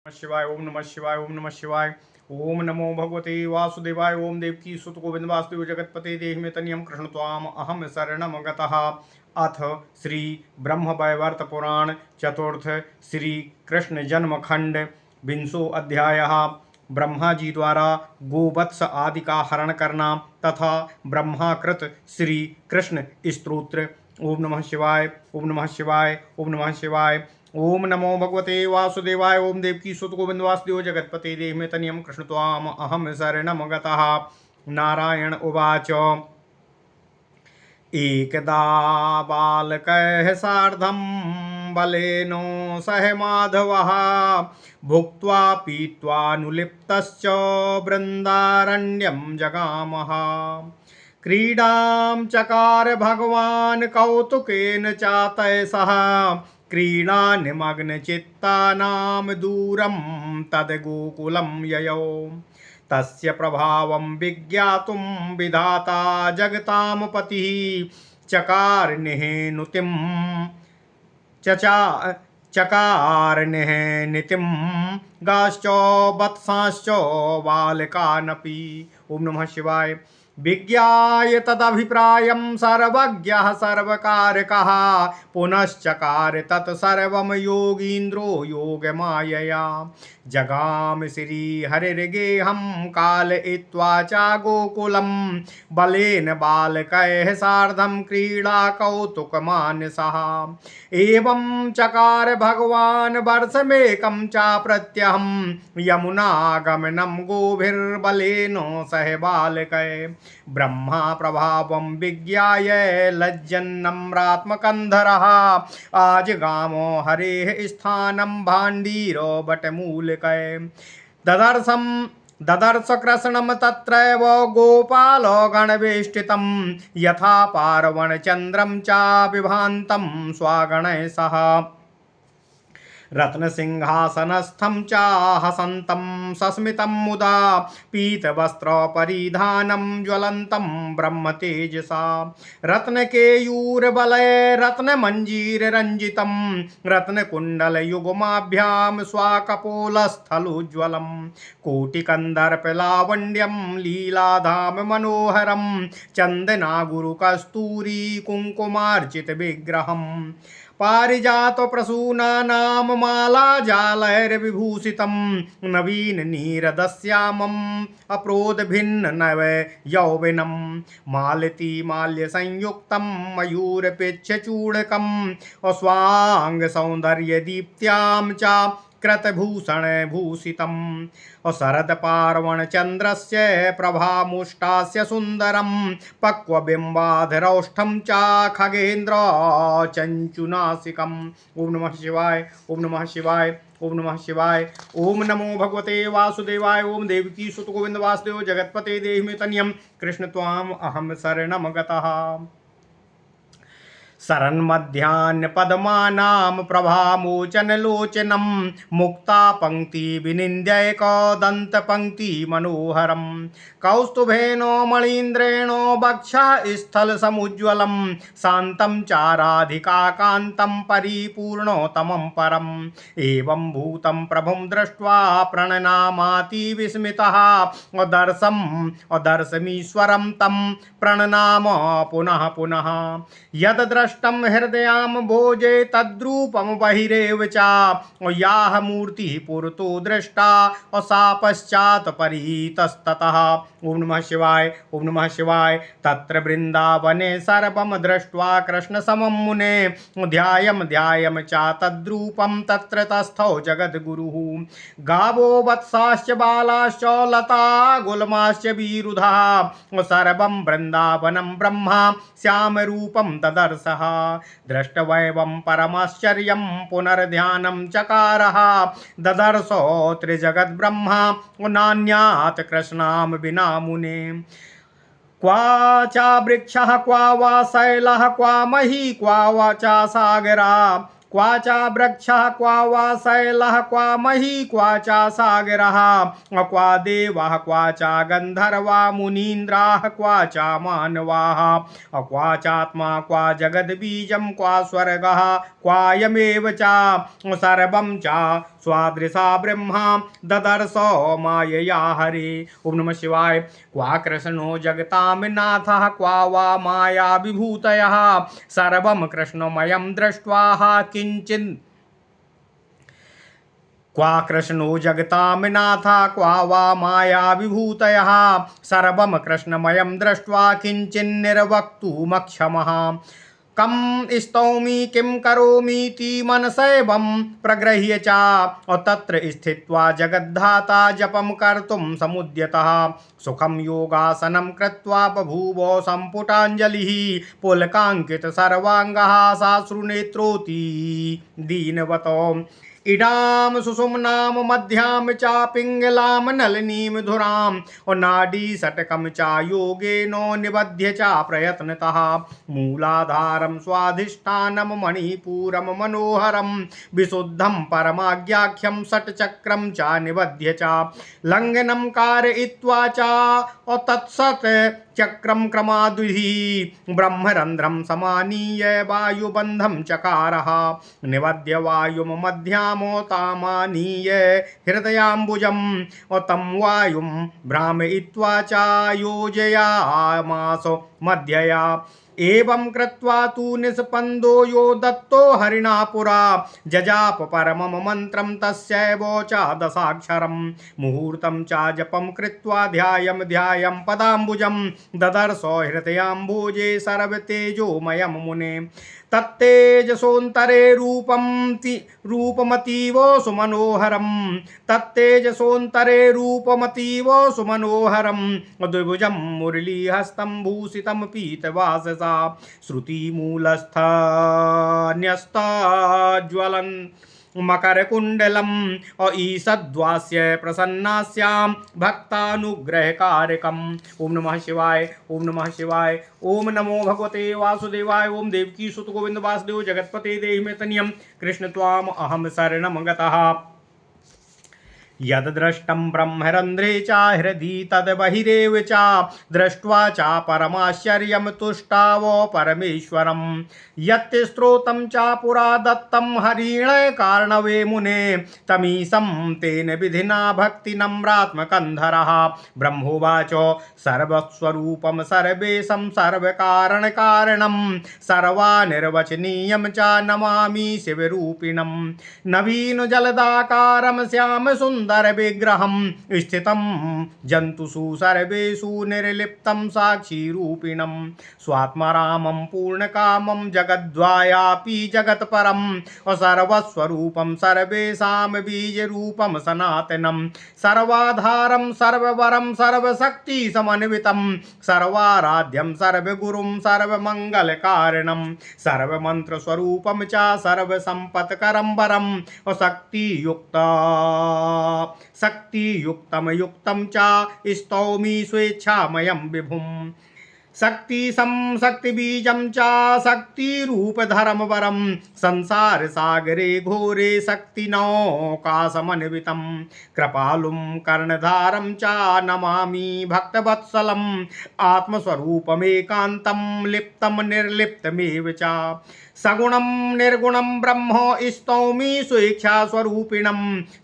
शिवाय ओम नमः शिवाय ओम नमः शिवाय ओम नमो भगवते वासुदेवाय ओम देवकी सुत गोविंद वासुदेव जगतपते देहि में तनियम कृष्ण त्वाम अहम शरणम गतः। अथ श्री ब्रह्म वैवर्त पुराण चतुर्थ श्री कृष्ण जन्म खंड विंशो अध्याय। ब्रह्मा जी द्वारा गोवत्स आदि का हरण करना तथा ब्रह्माकृत श्री कृष्ण स्तोत्र। ओम नमः शिवाय ओम नमः शिवाय ओम नमः शिवाय ओम नमो भगवते वासुदेवाय ओम देवकी सुत गोविंद वासुदेव जगतपते देहि में तनियम कृष्ण त्वाम अहम शरणम गतः। नारायण उवाच एकदा बालकः सार्धं बलेनो सह माधवः भुक्त्वा पीत्वानुलिप्तश्च वृन्दारण्यं जगामः। क्रीडां चकार भगवान् कौतुकेन चातयसः क्रीडा निमग्नचित्तानां दूरं तद्गोकुलं ययौ। तस्य प्रभावं विज्ञातुं विधाता जगतां पतिः चकार निहेनुतिं चकार निहेनितिं गाश्च वत्साश्च बालकानपि। ओम नमः शिवाय। विज्ञाय तदभिप्रायं सर्वज्ञः सर्वकारकः पुनश्चकार तत्सर्वं योगीन्द्रो योगमायया। जगाम श्रीहरिर्गेहं कालयित्वा च गोकुलं बलेन बालकैः सार्धं क्रीडा कौतुकमानसः। एवं चकार भगवान् वर्षमेकं च प्रत्यहं यमुनागमनं गोभिर्बलेन सह बालकै। ब्रह्मा प्रभावं विज्ञाय लज्जन्नम्रात्मकन्धरः आजगामो हरेः स्थानं भाण्डीरो वटमूलिकै। ददर्श कृष्णं तत्रैव गोपालो गणवेष्टितं यथा पार्वणचन्द्रं च विभान्तं स्वागणैः सह। रत्नसिंहासनस्थं च हसन्तं सस्मितं मुदा पीतवस्त्रपरिधानं ज्वलन्तं ब्रह्मतेजसा। रत्नकेयूरबलय रत्नमञ्जीररञ्जितं रत्नकुण्डलयुग्माभ्यां स्वाकपोलस्थलोज्ज्वलं। कोटिकन्दर्पलावण्यं लीलाधाम मनोहरं चन्दनागुरुकस्तूरी कुङ्कुमार्चितविग्रहम्। पारिजात प्रसूनानां मालाजालैर्विभूषितं नवीन नीरदश्यामम् अप्रोदभिन्न नव यौवनं। मालती माल्यसंयुक्तं मयूरपेच्छचूडकम् स्वाङ्गसौन्दर्यदीप्त्यां च कृतभूषणभूषितम्। शरदपार्वणचन्द्रस्य प्रभामुष्टास्य सुन्दरं पक्वबिम्बाधरौष्ठं च खगेन्द्र चञ्चुनासिकम्। ओम नमः शिवाय ओम नमः शिवाय ओम नमः शिवाय। ओम नमो भगवते वासुदेवाय ओम देवकी सुत गोविंद वासुदेव जगतपते देहि में तनियम कृष्ण त्वाम अहम शरणम गतः। शरन्मध्याह्न पद्मानां प्रभामोचनलोचनं मुक्ता पंक्ति विनिन्द्यैक दंत पंक्ति मनोहरं। कौस्तुभेनो मणीन्द्रेणो वक्षा स्थल समुज्ज्वलं शान्तं चाराधिका कान्तं परिपूर्णोत्तमं परम्। एवं भूतं प्रभुं दृष्ट्वा प्रणनामाति विस्मितः अदर्शमीश्वरं तं प्रणनाम पुनः पुनः। यद दृष्टं हृदयां भोजे तद्रूपं बहिरेव च याह मूर्तिः पुरतो दृष्टा सा पश्चात् परितस्ततः। ओम नमः शिवाय ओम नमः शिवाय। तत्र वृन्दावने सर्वं दृष्ट्वा कृष्णसमं मुने ध्यायं च तद्रूपं तत्र तस्थौ जगद्गुरुः। गावो वत्साश्च बालाश्च लता गुल्माश्च विरुधा सर्वं वृन्दावनं ब्रह्मा श्यामरूपं ददर्शः। दृष्टवैवं परमाश्चर्यं पुनर्ध्यानं चकारः ददर्शो त्रिजगद्ब्रह्मा नान्यात् कृष्णां विना मुने। क्वा चा वृक्षः क्वा वा शैलः क्वा मही क्वा वा चा सागरा क्वा चा वृक्षः क्वा वा शैलः क्वा मही क्वा चा सागरः क्वा देवाः क्वा चा गन्धर्वा मुनीन्द्राः क्वा चा मानवाः क्वा चात्मा क्वा जगद्बीजं क्वा स्वर्गः क्वायमेव च सर्वं च स्वादृशा ब्रह्मा ददर्शो मायया हरे। ओम नमः शिवाय। क्वा कृष्णो जगतां नाथः क्वा वा माया विभूतयः सर्वं कृष्णमयं दृष्ट्वा किंचिन् क्वा कृष्णो जगतां नाथा क्वा वा माया विभूतयः सर्वं कृष्णमयं दृष्ट्वा किंचिन्निर्वक्तुमक्षमः। कम स्तौमि किं करोमीति मनसैवं प्रगृह्य च और तत्र स्थित्वा जगद्धाता जपं कर्तुं समुद्यतः सुखं योगासनं कृत्वा बभूव सम्पुटाञ्जलिः पुलकाङ्कित सर्वाङ्गः साश्रुनेत्रोति दीनवतो इडाम सुषुम्नाम मध्याम चा पिंगलाम नलनीम धुराम और नाडी सटकम चा योगे नो निबध्य चा प्रयत्नतः मूलाधारम स्वाधिष्ठानम मणिपूरम मनोहरम विशुद्धम परमाज्ञाख्यम षट्चक्रम चा निबध्य चा लंघनम कारयित्वा चा और तत्सत चक्रम क्रमाद्विधि ब्रह्मरंध्रम समानीय वायुबंधम चकारः निवद्य वायुम मध्यामोतामानीय हृदयाम्बुजम और तम वायुम भ्रामयित्वा च योजयामास मध्यया एवं कृत्वा तु निष्पन्दो यो दत्तो हरिणा पुरा जजाप परमं मंत्रं तस्यैव च दशाक्षरं मुहूर्तं च जपं कृत्वा ध्यायं पदाम्बुजं ददर्शो हृदयाम्बुजे सर्वतेजोमयं मुने तत्तेजसोन्तरे रूपमतीव सुमनोहरं तत्तेजसोन्तरे रूपमतीव सुमनोहरं द्विभुजं मुरलीहस्तं भूषितं पीतवाससा श्रुतिमूलस्थन्यस्ताज्वलन् मकरकुण्डलम् और ईषद्वास्य प्रसन्नास्यां भक्तानुग्रहकारकम्। ओम नमः शिवाय। ओम नमः शिवाय। ओम नमो भगवते वासुदेवाय। ओम देवकी सुत गोविंद वासुदेव जगत्पते देहि मे तनियं कृष्ण त्वाम अहम शरणं गतः। यद्द्रष्टं ब्रह्मरन्ध्रे च हृदि तद्बहिरेव च दृष्ट्वा च परमाश्चर्यं तुष्टावो परमेश्वरं यत्स्त्रोतं च पुरा दत्तं हरिण कार्णवे मुने तमीशं तेन विधिना भक्तिनम्रात्मकन्धरः ब्रह्मोवाच सर्वस्वरूपं सर्वेशं सर्वकारणकारणं सर्वानिर्वचनीयं च नमामि शिवरूपिणं नवीन जलदाकारं श्याम सुन्दर विग्रहं स्थितं जन्तुषु सर्वेषु निर्लिप्तं साक्षीरूपिणं स्वात्मरामं पूर्णकामं जगद्वायापि जगत्परं सर्वस्वरूपं सर्वेषां बीजरूपं सनातनं सर्वाधारं सर्ववरं सर्वशक्तिसमन्वितं सर्वाराध्यं सर्वगुरुं सर्वमङ्गलकारणं सर्वमन्त्रस्वरूपं च सर्वसम्पत्करं वरं शक्तियुक्तं युक्तं च स्तौमि स्वेच्छामयं विभुम् शक्तिसं शक्तिबीजं च शक्तिरूपधरं वरं संसारसागरे घोरे शक्तिनौकासमन्वितं कृपालुं कर्णधारं च नमामि भक्तवत्सलम् आत्मस्वरूपमेकान्तं लिप्तं निर्लिप्तमेव च सगुणं निर्गुणं ब्रह्म स्तौमि स्वेच्छास्वरूपिणं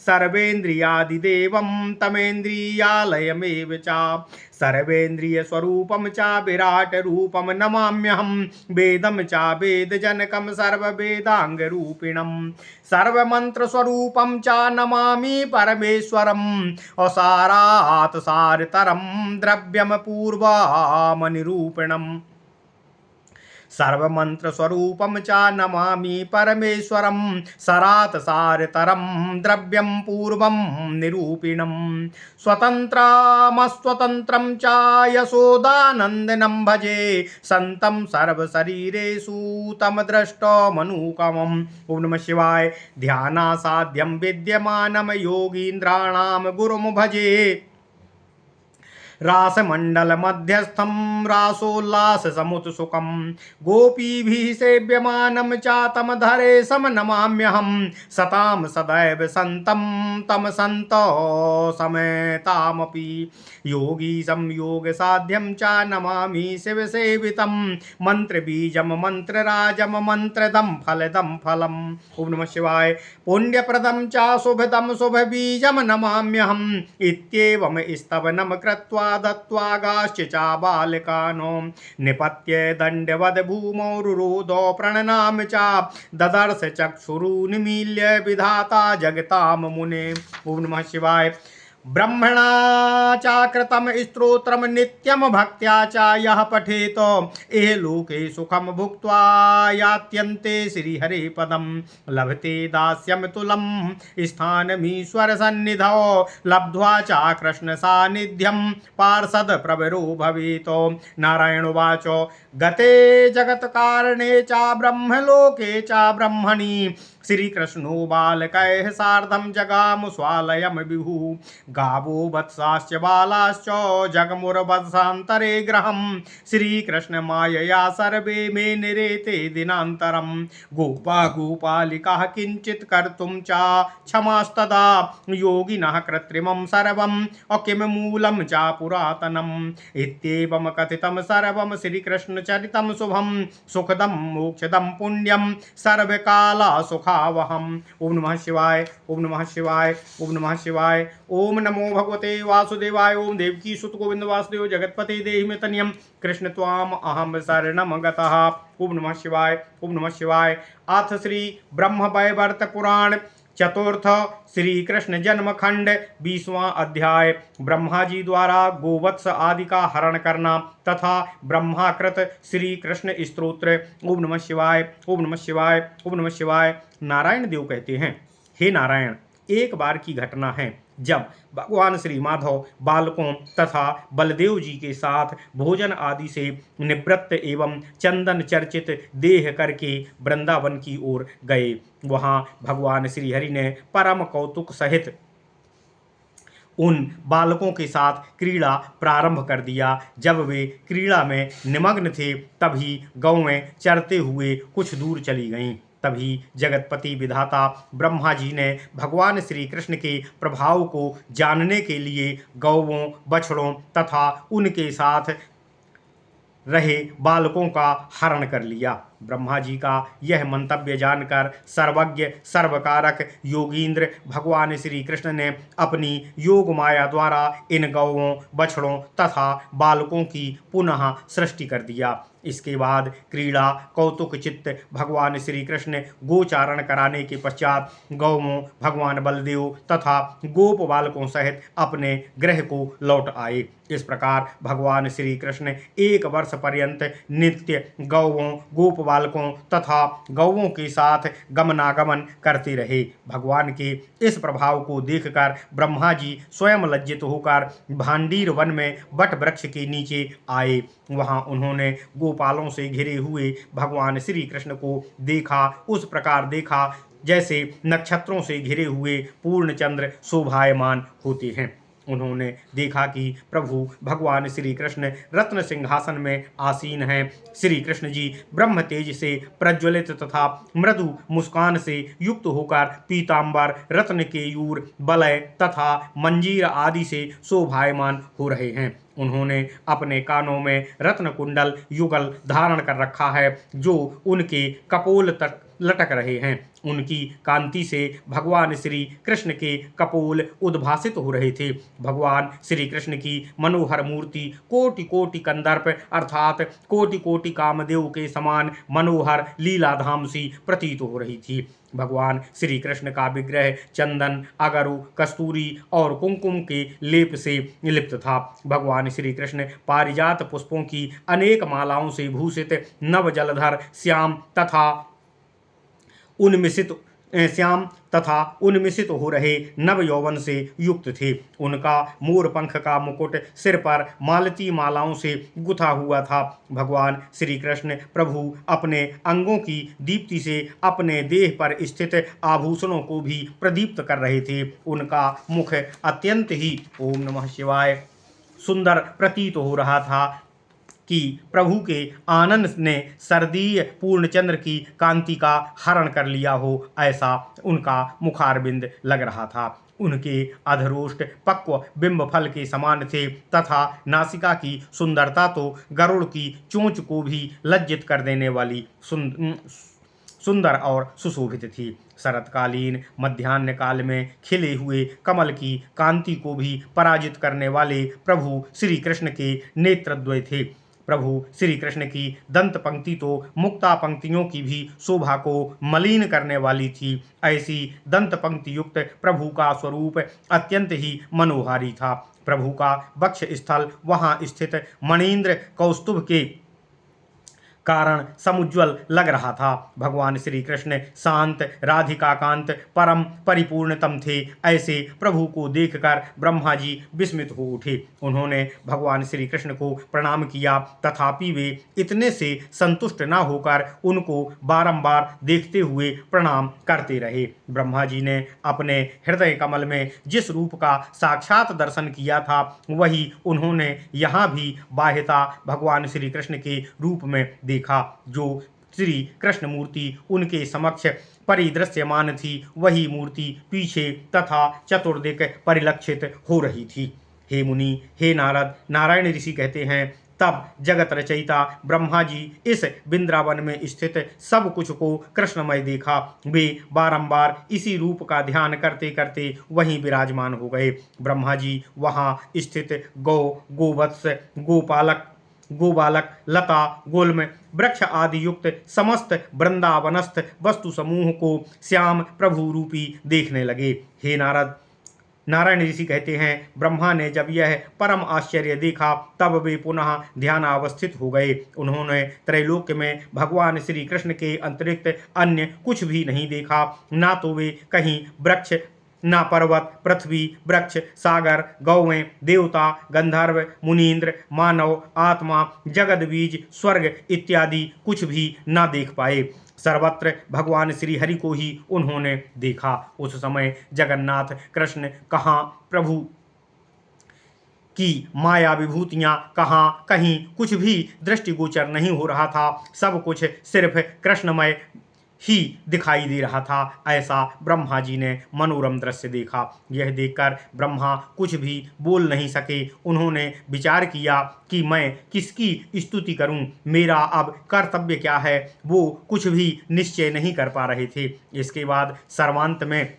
सर्वेन्द्रियादिदेवं तमेन्द्रियालयमेव च सर्वेन्द्रियस्वरूपं च विराटरूपं नमाम्यहं वेदं च वेदजनकं सर्ववेदाङ्गरूपिणं सर्वमन्त्रस्वरूपं च नमामि परमेश्वरम् असारात् सारतरं द्रव्यं पूर्वामनिरूपिणम् सर्वमन्त्रस्वरूपं च नमामि परमेश्वरं सरात् सारतरं द्रव्यं पूर्वं निरूपिणं स्वतन्त्रमस्वतन्त्रं च यशोदानन्दनं भजे सन्तं सर्वशरीरेषु तं द्रष्टुमनुकमम्। ओम नमः शिवाय। ध्यानासाध्यं विद्यमानं योगीन्द्राणां गुरुं भजे रासमण्डल मध्यस्थं रासोल्लास समुत्सुकं गोपीभिः सेव्यमानं चातं धरे समनमाम्यहं सतां सदैव सन्तं तं सन्तो समेतामपि योगी संयोग साध्यं च नमामि शिवसेवितं मंत्रबीजं मंत्रराजं मंत्रदं फलदं फलम्। ओम नमः शिवाय। पुण्यप्रदं च शुभदं शुभबीजं नमाम्यहम् इत्येवं स्तवनं कृत्वा दत्त्वा गाश्च च बालिकानो निपत्य दण्डवद् भूमौ रुरोधो प्रणनाम च ददर्श चक्षुरुन्मील्य विधाता जगतां मुने। ओम नमः शिवाय। ब्रह्मणा चाकृतं स्तोत्रं नित्यं भक्त्या च यः पठेत इह लोके सुखं भुक्त्वा यात्यन्ते श्रीहरे पदं लभते दास्यं तुलं स्थानमीश्वर सन्निधौ लब्ध्वा च कृष्ण सान्निध्यं पार्षद प्रवरो भवेत्। नारायण उवाच गते जगत्कारणे च ब्रह्मलोके च ब्रह्मणि श्रीकृष्णो बालकैः सार्धं जगाम स्वालयं विभुः गावो वत्साश्च बालाश्च जगमुर्वत्सान्तरे गृहं श्रीकृष्ण मायया सर्वे मे निरेते दिनान्तरं गोपा गोपालिकाः किञ्चित् कर्तुं च क्षमास्तदा योगिनः कृत्रिमं सर्वं किं मूलं च पुरातनम् इत्येवं कथितं सर्वं श्रीकृष्णचरितं शुभं सुखदं मोक्षदं पुण्यं सर्वकाला सुखावहम्। ओम नमः शिवाय। ओम नमः शिवाय। ओम नमः शिवाय। ओम नमो भगवते वासुदेवाय। ओम देवकी सुत गोविंद वासुदेव जगतपते देहि मे तनियम कृष्ण त्वाम अहम शरणम गतः। ओम नमः शिवाय। ओम नमः शिवाय। अथ श्री ब्रह्म वैवर्त पुराण चतुर्थ श्री कृष्ण जन्म खंड 20वां अध्याय। ब्रह्मा जी द्वारा गोवत्स आदि का हरण करना तथा ब्रह्माकृत श्री कृष्ण स्तोत्र। ओम नमः शिवाय। ओम नमः शिवाय। ओम नमः शिवाय। नारायण देव कहते हैं, हे नारायण, एक बार की घटना है जब भगवान श्री माधव बालकों तथा बलदेव जी के साथ भोजन आदि से निवृत्त एवं चंदन चर्चित देह करके वृंदावन की ओर गए। वहां भगवान श्री हरि ने परम कौतुक सहित उन बालकों के साथ क्रीड़ा प्रारंभ कर दिया। जब वे क्रीड़ा में निमग्न थे तभी गौएं चरते हुए कुछ दूर चली गईं। तभी जगतपति विधाता ब्रह्मा जी ने भगवान श्री कृष्ण के प्रभाव को जानने के लिए गौओं, बछड़ों तथा उनके साथ रहे बालकों का हरण कर लिया। ब्रह्मा जी का यह मंतव्य जानकर सर्वज्ञ सर्वकारक योगींद्र भगवान श्री कृष्ण ने अपनी योग माया द्वारा इन गौओं, बछड़ों तथा बालकों की पुनः सृष्टि कर दिया। इसके बाद क्रीड़ा कौतुक चित्त भगवान श्री कृष्ण गोचारण कराने के पश्चात गौओं, भगवान बलदेव तथा गोप बालकों सहित अपने गृह को लौट आए। इस प्रकार भगवान श्री कृष्ण 1 वर्ष पर्यंत नित्य गौओं, गोप बालकों तथा गौओं के साथ गमनागमन करते रहे। भगवान के इस प्रभाव को देखकर ब्रह्मा जी स्वयं लज्जित होकर भांडीर वन में बट वृक्ष के नीचे आए। वहां उन्होंने गोपालों से घिरे हुए भगवान श्री कृष्ण को देखा। उस प्रकार देखा जैसे नक्षत्रों से घिरे हुए पूर्ण चंद्र शोभायमान होते हैं। उन्होंने देखा कि प्रभु भगवान श्री कृष्ण रत्न सिंहासन में आसीन हैं। श्री कृष्ण जी ब्रह्म तेज से प्रज्वलित तथा मृदु मुस्कान से युक्त होकर पीतांबर, रत्न केयूर, वलय तथा मंजीर आदि से शोभायमान हो रहे हैं। उन्होंने अपने कानों में रत्न कुंडल युगल धारण कर रखा है जो उनके कपोल तक लटक रहे हैं। उनकी कांति से भगवान श्री कृष्ण के कपोल उद्भासित हो रहे थे। भगवान श्री कृष्ण की मनोहर मूर्ति कोटि कोटि कंदर्प अर्थात कोटि कोटि कामदेव के समान मनोहर लीलाधाम सी प्रतीत हो रही थी। भगवान श्री कृष्ण का विग्रह चंदन, अगरु, कस्तूरी और कुमकुम के लेप से लिप्त था। भगवान श्री कृष्ण पारिजात पुष्पों की अनेक मालाओं से भूषित नव जलधर श्याम तथा उन्मिषित हो रहे नव यौवन से युक्त थे। उनका मोर पंख का मुकुट सिर पर मालती मालाओं से गुथा हुआ था। भगवान श्री कृष्ण प्रभु अपने अंगों की दीप्ति से अपने देह पर स्थित आभूषणों को भी प्रदीप्त कर रहे थे। उनका मुख अत्यंत ही ओम नमः शिवाय सुंदर प्रतीत हो रहा था कि प्रभु के आनंद ने सर्दीय पूर्णचंद्र की कांति का हरण कर लिया हो, ऐसा उनका मुखारबिंद लग रहा था। उनके अधरोष्ट पक्व बिंब फल के समान थे तथा नासिका की सुंदरता तो गरुड़ की चोंच को भी लज्जित कर देने वाली सुंदर और सुशोभित थी। शरतकालीन मध्याह्न काल में खिले हुए कमल की कांति को भी पराजित करने वाले प्रभु श्री कृष्ण के नेत्रद्वय थे। प्रभु श्री कृष्ण की दंत पंक्ति तो मुक्ता पंक्तियों की भी शोभा को मलिन करने वाली थी। ऐसी दंत पंक्ति युक्त प्रभु का स्वरूप अत्यंत ही मनोहारी था। प्रभु का वक्ष स्थल वहां स्थित मणीन्द्र कौस्तुभ के कारण समुज्वल लग रहा था। भगवान श्री कृष्ण शांत राधिकाकांत परम परिपूर्णतम थे। ऐसे प्रभु को देखकर ब्रह्मा जी विस्मित हो उठे। उन्होंने भगवान श्री कृष्ण को प्रणाम किया, तथापि वे इतने से संतुष्ट न होकर उनको बारंबार देखते हुए प्रणाम करते रहे। ब्रह्मा जी ने अपने हृदय कमल में जिस रूप का साक्षात दर्शन किया था, वही उन्होंने यहाँ भी बाह्यता भगवान श्री कृष्ण के रूप में देखा। जो श्री कृष्ण मूर्ति उनके समक्ष परिदृश्यमान थी, वही मूर्ति पीछे तथा चतुर्दिक परिलक्षित हो रही थी। हे मुनि, हे नारद, नारायण ऋषि कहते हैं, तब जगत रचयिता ब्रह्मा जी इस वृंदावन में स्थित सब कुछ को कृष्णमय देखा। वे बारंबार इसी रूप का ध्यान करते करते वहीं विराजमान हो गए। ब्रह्मा जी वहां स्थित गौ, गोवत्स, गोबालक, लता, गुल्म, वृक्ष आदि युक्त समस्त वृंदावनस्थ वस्तु समूह को श्याम प्रभु रूपी देखने लगे। हे नारद, नारायण ऋषि कहते हैं, ब्रह्मा ने जब यह परम आश्चर्य देखा, तब वे पुनः ध्यानावस्थित हो गए। उन्होंने त्रैलोक्य में भगवान श्री कृष्ण के अतिरिक्त अन्य कुछ भी नहीं देखा। ना तो वे कहीं वृक्ष, ना पर्वत, पृथ्वी, वृक्ष, सागर, गौवें, देवता, गंधर्व, मुनीन्द्र, मानव, आत्मा, जगद बीज, स्वर्ग इत्यादि कुछ भी ना देख पाए। सर्वत्र भगवान श्री हरि को ही उन्होंने देखा। उस समय जगन्नाथ कृष्ण कहाँ, प्रभु की माया विभूतियां कहाँ, कहीं कुछ भी दृष्टिगोचर नहीं हो रहा था। सब कुछ सिर्फ कृष्णमय ही दिखाई दे रहा था। ऐसा ब्रह्मा जी ने मनोरम दृश्य देखा। यह देखकर ब्रह्मा कुछ भी बोल नहीं सके। उन्होंने विचार किया कि मैं किसकी स्तुति करूं, मेरा अब कर्तव्य क्या है, वो कुछ भी निश्चय नहीं कर पा रहे थे। इसके बाद सर्वांत में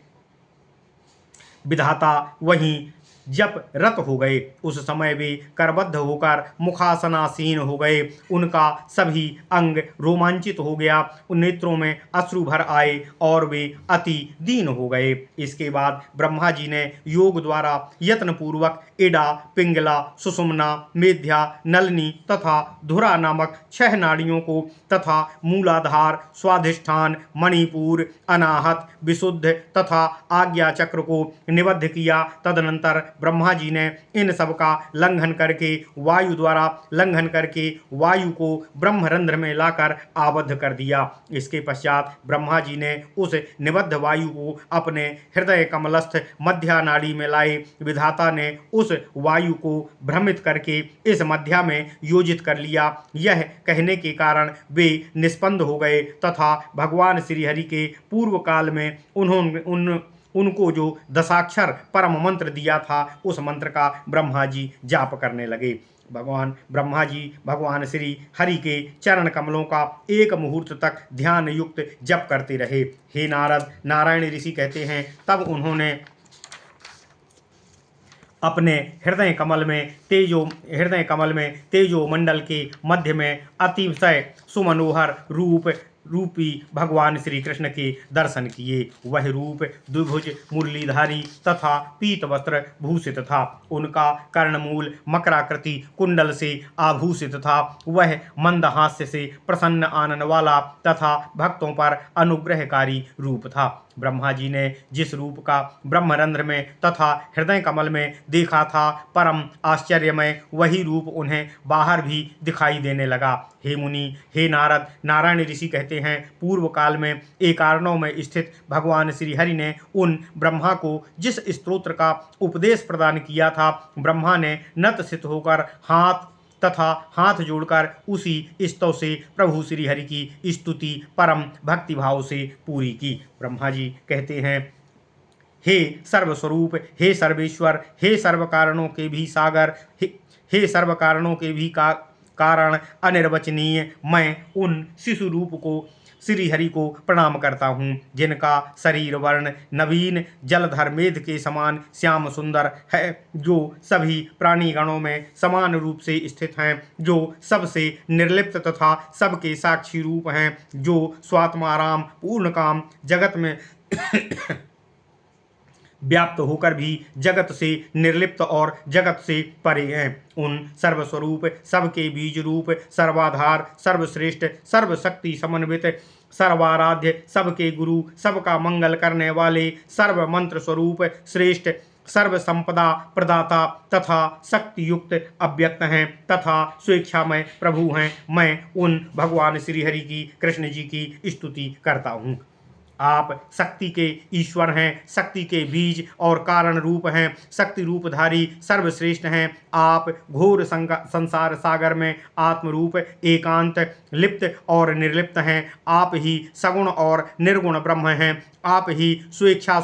विधाता वहीं जप रत हो गए। उस समय वे करबद्ध होकर मुखासनासीन हो गए। उनका सभी अंग रोमांचित हो गया, उन नेत्रों में अश्रु भर आए और वे अति दीन हो गए। इसके बाद ब्रह्मा जी ने योग द्वारा यत्न पूर्वक इडा, पिंगला, सुषुम्ना, मेध्या, नलिनी तथा धुरा नामक 6 नाड़ियों को तथा मूलाधार, स्वाधिष्ठान, मणिपुर, अनाहत, विशुद्ध तथा आज्ञा चक्र को निबद्ध किया। तदनंतर ब्रह्मा जी ने इन सब का लंघन करके वायु द्वारा लंघन करके वायु को ब्रह्मरंध्र में लाकर आबद्ध कर दिया। इसके पश्चात ब्रह्मा जी ने उस निबद्ध वायु को अपने हृदय कमलस्थ मध्या नाड़ी में लाए। विधाता ने उस वायु को भ्रमित करके इस मध्या में योजित कर लिया। यह कहने के कारण वे निस्पंद हो गए तथा भगवान श्री हरि के पूर्व काल में उनको जो दशाक्षर परम मंत्र दिया था, उस मंत्र का ब्रह्मा जी जाप करने लगे। भगवान ब्रह्मा जी भगवान श्री हरि के चरण कमलों का एक मुहूर्त तक ध्यान युक्त जप करते रहे। हे नारद, नारायण ऋषि कहते हैं, तब उन्होंने अपने हृदय कमल में तेजो मंडल के मध्य में अतिशय सुमनोहर रूपी भगवान श्री कृष्ण के दर्शन किए। वह रूप द्विभुज, मुरलीधारी तथा पीत वस्त्र भूषित था। उनका कर्णमूल मकराकृति कुंडल से आभूषित था। वह मंदहास्य से प्रसन्न आनन वाला तथा भक्तों पर अनुग्रहकारी रूप था। ब्रह्मा जी ने जिस रूप का ब्रह्मरंध्र में तथा हृदय कमल में देखा था, परम आश्चर्यमय वही रूप उन्हें बाहर भी दिखाई देने लगा। हे मुनि, हे नारद, नारायण ऋषि कहते कहते हैं, पूर्व काल में एकारणों में स्थित भगवान श्री हरि ने उन ब्रह्मा को जिस स्तोत्र का उपदेश प्रदान किया था, ब्रह्मा ने नतसित होकर हाथ जोड़कर उसी स्तव से प्रभु श्री हरि की स्तुति परम भक्तिभाव से पूरी की। ब्रह्मा जी कहते हैं, हे सर्वस्वरूप, हे सर्वेश्वर, हे सर्व कारणों के भी सागर, हे सर्व कारणों के भी कारण अनिर्वचनीय, मैं उन शिशु रूप को श्री हरि को प्रणाम करता हूँ, जिनका शरीर वर्ण नवीन जलधर मेध के समान श्याम सुंदर है, जो सभी प्राणी गणों में समान रूप से स्थित हैं, जो सबसे निर्लिप्त तथा सबके साक्षी रूप हैं, जो स्वात्माराम पूर्ण काम जगत में व्याप्त होकर भी जगत से निर्लिप्त और जगत से परे हैं। उन सर्वस्वरूप, सबके बीज रूप, सर्वाधार, सर्वश्रेष्ठ, सर्वशक्ति समन्वित, सर्वाराध्य, सबके गुरु, सबका मंगल करने वाले, सर्व मंत्र स्वरूप, श्रेष्ठ, सर्व संपदा प्रदाता तथा शक्ति युक्त अव्यक्त हैं तथा स्वेच्छामय प्रभु हैं। मैं उन भगवान श्री हरि की, कृष्ण जी की स्तुति करता हूँ। आप शक्ति के ईश्वर हैं, शक्ति के बीज और कारण रूप हैं, शक्ति रूपधारी सर्वश्रेष्ठ हैं। आप घोर संसार सागर में आत्मरूप एकांत लिप्त और निर्लिप्त हैं। आप ही सगुण और निर्गुण ब्रह्म हैं। आप ही स्वेच्छा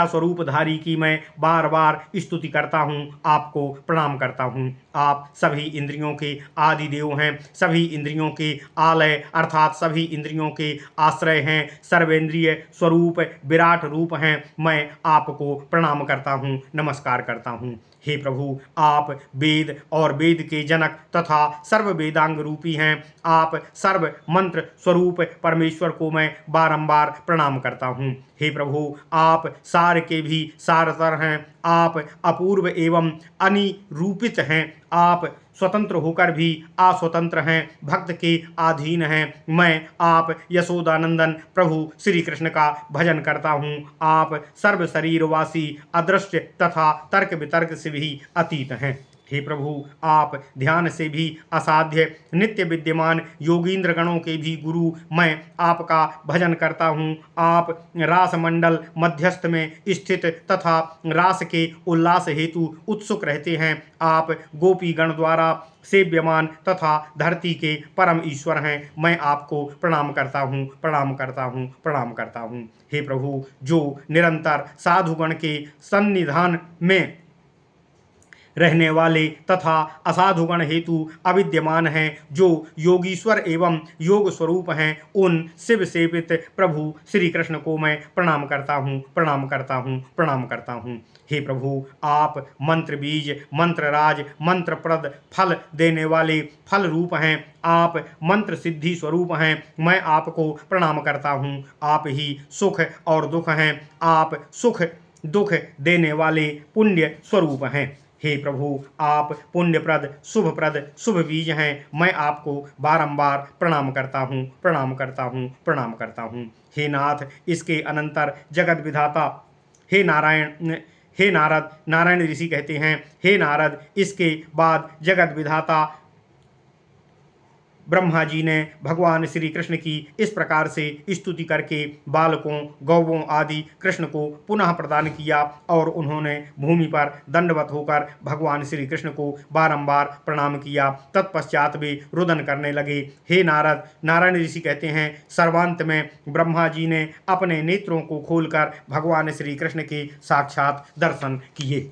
स्वरूपधारी की मैं बार बार स्तुति करता हूँ, आपको प्रणाम करता हूँ। आप सभी इंद्रियों के आदि देव हैं, सभी इंद्रियों के आलय अर्थात सभी इंद्रियों के आश्रय हैं, सर्वेंद्रिय स्वरूप विराट रूप हैं। मैं आपको प्रणाम करता हूँ, नमस्कार करता हूँ। हे प्रभु, आप वेद और वेद के जनक तथा सर्व वेदांग रूपी हैं। आप सर्व मंत्र स्वरूप परमेश्वर को मैं बारंबार प्रणाम करता हूँ। हे प्रभु, आप सार के भी सारतर हैं। आप अपूर्व एवं अनिरूपित हैं। आप स्वतंत्र होकर भी अस्वतंत्र हैं, भक्त के अधीन हैं। मैं आप यशोदानंदन प्रभु श्री कृष्ण का भजन करता हूँ। आप सर्व शरीरवासी, अदृश्य तथा तर्क वितर्क से भी अतीत हैं। हे प्रभु, आप ध्यान से भी असाध्य, नित्य विद्यमान योगींद्र गणों के भी गुरु, मैं आपका भजन करता हूँ। आप रास मंडल मध्यस्थ में स्थित तथा रास के उल्लास हेतु उत्सुक रहते हैं। आप गोपी गण द्वारा सेव्यमान तथा धरती के परम ईश्वर हैं। मैं आपको प्रणाम करता हूँ, प्रणाम करता हूँ, प्रणाम करता हूँ। हे प्रभु, जो निरंतर साधुगण के सन्निधान में रहने वाले तथा असाधुगण हेतु अविद्यमान हैं, जो योगीश्वर एवं योग स्वरूप हैं, उन शिव सेवित प्रभु श्री कृष्ण को मैं प्रणाम करता हूँ, प्रणाम करता हूँ, प्रणाम करता हूँ। हे प्रभु, आप मंत्र बीज, मंत्र राज, मंत्र प्रद फल देने वाले फल रूप हैं। आप मंत्र सिद्धि स्वरूप हैं। मैं आपको प्रणाम करता हूँ। आप ही सुख और दुख हैं। आप सुख दुख देने वाले पुण्य स्वरूप हैं। हे प्रभु, आप पुण्यप्रद शुभप्रद शुभ बीज हैं। मैं आपको बारंबार प्रणाम करता हूँ, प्रणाम करता हूँ, प्रणाम करता हूँ। हे नाथ, इसके अनंतर जगत विधाता, हे नारद, नारायण ऋषि कहते हैं, हे नारद, इसके बाद जगत विधाता ब्रह्मा जी ने भगवान श्री कृष्ण की इस प्रकार से स्तुति करके बालकों, गौवों आदि कृष्ण को पुनः प्रदान किया और उन्होंने भूमि पर दंडवत होकर भगवान श्री कृष्ण को बारंबार प्रणाम किया। तत्पश्चात वे रुदन करने लगे। हे नारद, नारायण ऋषि कहते हैं, सर्वांत में ब्रह्मा जी ने अपने नेत्रों को खोलकर भगवान श्री कृष्ण के साक्षात दर्शन किए।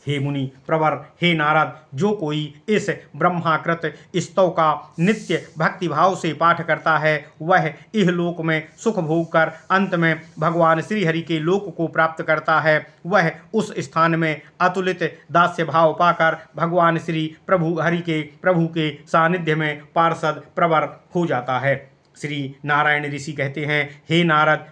हे मुनि प्रवर, हे नारद, जो कोई इस ब्रह्माकृत स्तव का नित्य भक्तिभाव से पाठ करता है, वह इहलोक में सुख भोग कर अंत में भगवान श्री हरि के लोक को प्राप्त करता है। वह उस स्थान में अतुलित दास्य भाव पाकर भगवान श्री प्रभु के सानिध्य में पार्षद प्रवर हो जाता है। श्री नारायण ऋषि कहते हैं, हे नारद,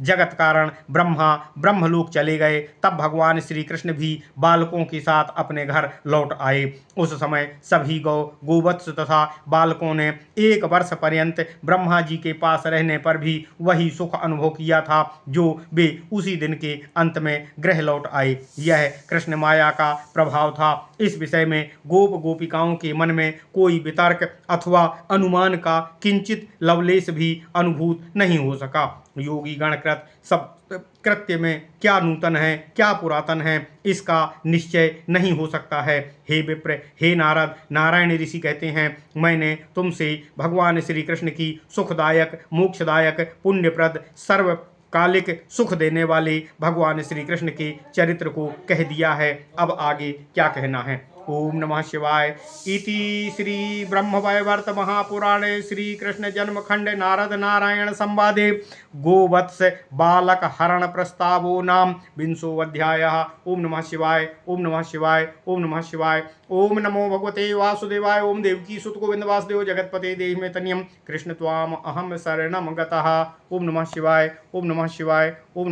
जगत कारण ब्रह्मा ब्रह्मलोक चले गए। तब भगवान श्री कृष्ण भी बालकों के साथ अपने घर लौट आए। उस समय सभी गोवत्स तथा बालकों ने 1 वर्ष पर्यंत ब्रह्मा जी के पास रहने पर भी वही सुख अनुभव किया था जो वे उसी दिन के अंत में गृह लौट आए। यह कृष्ण माया का प्रभाव था। इस विषय में गोपिकाओं के मन में कोई वितर्क अथवा अनुमान का किंचित लवलेश भी अनुभूत नहीं हो सका। योगी गणकृत सब कृत्य में क्या नूतन है, क्या पुरातन है, इसका निश्चय नहीं हो सकता है। हे विप्र, हे नारद, नारायण ऋषि कहते हैं, मैंने तुमसे भगवान श्री कृष्ण की सुखदायक, मोक्षदायक, पुण्यप्रद, सर्वकालिक सुख देने वाले भगवान श्री कृष्ण के चरित्र को कह दिया है। अब आगे क्या कहना है। ओम नमः शिवाय। इति श्री ब्रह्मवैवर्त महापुराणे श्री कृष्ण जन्मखंड नारद नारायण संवादे गोवत्स बालक हरण प्रस्तावो नाम 20वां अध्यायः। ओम नमः शिवाय, ओम नमः शिवाय, ओम नमः शिवाय। ओम नमो भगवते वासुदेवाय। ओम देवकी सुत गोविंद वासुदेव जगतपते देहि मे तनियम कृष्ण त्वाम अहम शरणम गतः। ओम नमः शिवाय, ओम नमः शिवाय, ओम